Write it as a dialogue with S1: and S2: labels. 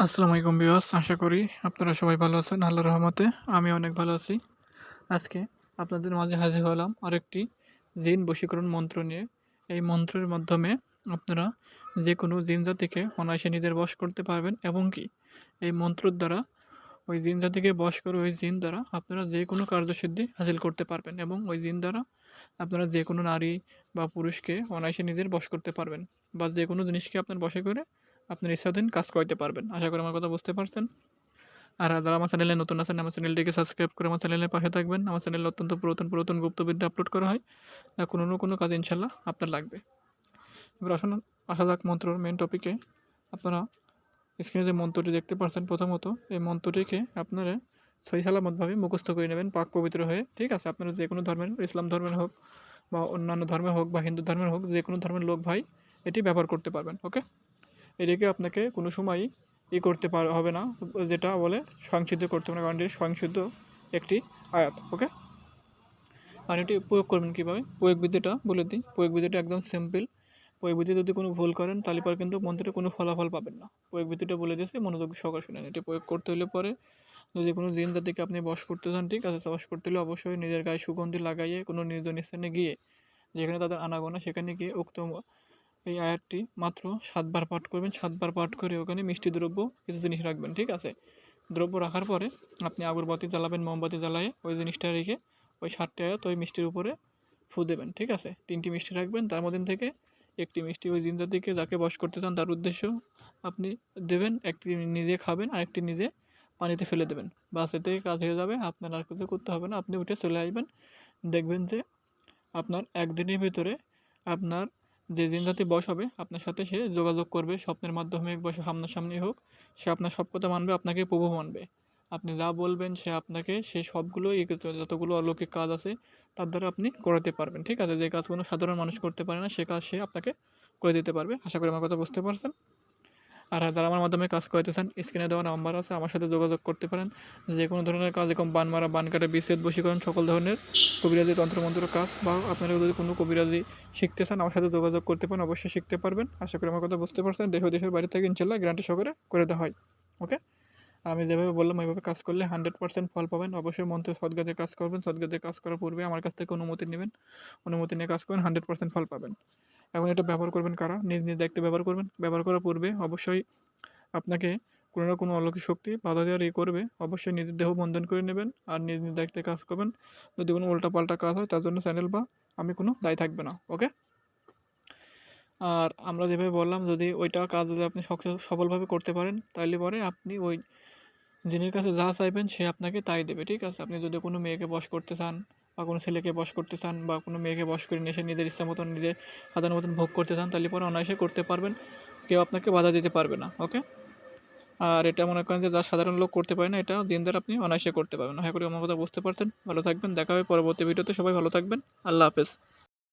S1: আসসালামু আলাইকুম ভিউয়ার্স, আশা করি আপনারা সবাই ভালো আছেন আল্লাহর রহমতে। আমি অনেক ভালো আছি। আজকে আপনাদের মাঝে হাজির হলাম আরেকটি জিন বশীকরণ মন্ত্র নিয়ে। এই মন্ত্রের মাধ্যমে আপনারা যে কোনো জিন জাতিকে অনায়াসে নিজের বশ করতে পারবেন এবং কি এই মন্ত্রের দ্বারা ওই জিন জাতিকে বশ করে ওই জিন দ্বারা আপনারা যে কোনো কার্যসিদ্ধি হাসিল করতে পারবেন এবং ওই জিন দ্বারা আপনারা যে কোনো নারী বা পুরুষকে অনায়াসে নিজের বশ করতে পারবেন বা যে কোনো জিনিসকে আপনার বশে করে আপনার ইচ্ছাধীন কাজ করাইতে পারবেন। আশা করি আমার কথা বুঝতে পারছেন। আর যারা আমার চ্যানেলে নতুন আছেন আমার চ্যানেলটিকে সাবস্ক্রাইব করে আমার চ্যানেলের পাশে থাকবেন। আমার চ্যানেলে অত্যন্ত পুরাতন গুপ্তবিদ্যা আপলোড করা হয়। কোনো না কোনো কাজে ইনশাল্লাহ আপনার লাগবে। এবার আসুন আসা যাক মন্ত্রর মেন টপিকে। আপনারা স্ক্রিনে যে মন্ত্রটি দেখতে পাচ্ছেন, প্রথমত এই মন্ত্রটিকে আপনারা সহি সালামতভাবে মুখস্থ করে নেবেন পাক পবিত্র হয়ে। ঠিক আছে? আপনারা যে কোনো ধর্মের, ইসলাম ধর্মের হোক বা অন্যান্য ধর্মের হোক বা হিন্দু ধর্মের হোক, যে কোনো ধর্মের লোক ভাই এটি ব্যবহার করতে পারবেন। ওকে? এটিকে আপনাকে কোনো সময়ই করতে হবে না, যেটা বলে সংশোধিত করতে হবে না, কারণ এটি সংশোধিত একটি আয়াত। ওকে? আর এটি প্রয়োগ করবেন কীভাবে, প্রয়োগ বিধিটা বলে দিই। প্রয়োগ বিধিটা একদম সিম্পল। প্রয়োগ বিধি যদি কোনো ভুল করেন তাহলে পরে কিন্তু মন্ত্রে কোনো ফলাফল পাবেন না। প্রয়োগ বিধিটা বলে দিয়েছি, মনোযোগ সহকারে শুনেন। এটি প্রয়োগ করতে হলে পরে যদি কোনো জিন জাতিকে আপনি বশ করতে চান, ঠিক আছে, বশ করতে হলে অবশ্যই নিজের গায়ে সুগন্ধি লাগাইয়ে কোনো নির্জন স্থানে গিয়ে, যেখানে তাদের আনাগোনা, সেখানে গিয়ে উক্ত এই আয়াতটি মাত্র 7 বার পাঠ করবেন। 7 বার পাঠ করে ওখানে মিষ্টি দ্রব্য কিছু জিনিস রাখবেন। ঠিক আছে? দ্রব্য রাখার পরে আপনি আগরবাতি জ্বালাবেন, মোমবাতি জ্বালিয়ে ওই জিনিসটা রেখে ওই 7টি আয়াত ওই মিষ্টির উপরে ফু দেবেন। ঠিক আছে? 3টি মিষ্টি রাখবেন, তার মধ্যে থেকে একটি মিষ্টি ওই জিন জাতিকে যাকে বশ করতে চান তার উদ্দেশ্য আপনি দেবেন, একটি নিজে খাবেন আর একটি নিজে পানিতে ফেলে দেবেন। বাস, এতে কাজ হয়ে যাবে। আপনার আর কিছু করতে হবে না। আপনি উঠে চলে আসবেন। দেখবেন যে আপনার একদিনের ভিতরে আপনার যে জিন জাতি বশ হবে আপনার সাথে সে যোগাযোগ করবে, স্বপ্নের মাধ্যমে হোক বা সামনাসামনি হোক, সে আপনার সব কথা মানবে, আপনাকে প্রভু মানবে। আপনি যা বলবেন সে আপনাকে সেই সবগুলো যতগুলো অলৌকিক কাজ আছে তার দ্বারা আপনি করাতে পারবেন। ঠিক আছে? যে কাজ কোনো সাধারণ মানুষ করতে পারে না সে কাজ সে আপনাকে করে দিতে পারবে। আশা করি আমার কথা বুঝতে পারছেন। আর হ্যাঁ, যারা আমার মাধ্যমে কাজ করাতে চান, স্ক্রিনে দেওয়া নাম্বার আছে, আমার সাথে যোগাযোগ করতে পারেন। যে কোনো ধরনের কাজ, যেরকম বান মারা, বান কাটা, বিচ্ছেদ, বশীকরণ, সকল ধরনের কবিরাজি তন্ত্রমন্ত্র কাজ, বা আপনারা যদি কোনো কবিরাজি শিখতে চান আমার সাথে যোগাযোগ করতে পারেন, অবশ্যই শিখতে পারবেন। আশা করি আমার কথা বুঝতে পারছেন। দেশ ও দেশের বাইরে থেকে ইনশাল্লাহ গ্যারান্টি সহকারে করে দেওয়া হয়। ওকে? আমি যেভাবে বললাম ওইভাবে কাজ করলে 100% ফল পাবেন। অবশ্যই মন্ত্রে সৎগাতে কাজ করবেন। সৎগাতে কাজ করার পূর্বে আমার কাছ থেকে অনুমতি নেবেন। অনুমতি নিয়ে কাজ করবেন, 100% ফল পাবেন। এখন এটা ব্যবহার করবেন কারা? নিজ নিজ দায়িত্বে ব্যবহার করবেন। ব্যবহার করার পূর্বে অবশ্যই আপনাকে কোনো না কোনো অলৌকিক শক্তি বাধা দেওয়ার করবে। অবশ্যই নিজের দেহ বন্ধন করে নেবেন আর নিজ নিজ দায়িত্বে কাজ করবেন। যদি কোনো উল্টাপাল্টা কাজ হয় তার জন্য চ্যানেল বা আমি কোনো দায়ী থাকবে না। ওকে? আর আমরা যেভাবে বললাম, যদি ওইটা কাজ যদি আপনি সফলভাবে করতে পারেন তাহলে পরে আপনি ওই যিনির কাছে যা চাইবেন সে আপনাকে তাই দেবে। ঠিক আছে? আপনি যদি কোনো মেয়েকে বশ করতে চান বা কোনো ছেলেকে বশ করতে চান বা কোনো মেয়েকে বশ করে নিয়ে এসে নিজের ইচ্ছা মতন নিজের সাধারণ মতন ভোগ করতে চান তাহলে পরে অনায়াসে করতে পারবেন। কেউ আপনাকে বাধা দিতে পারবে না। ওকে? আর এটা মনে করেন যে যা সাধারণ লোক করতে পারে না, এটা দিন দ্বারা আপনি অনায়াসে করতে পারবেন। আশা করি আমার কথা বুঝতে পারছেন। ভালো থাকবেন। দেখা হবে পরবর্তী ভিডিওতে। সবাই ভালো থাকবেন। আল্লাহ হাফেজ।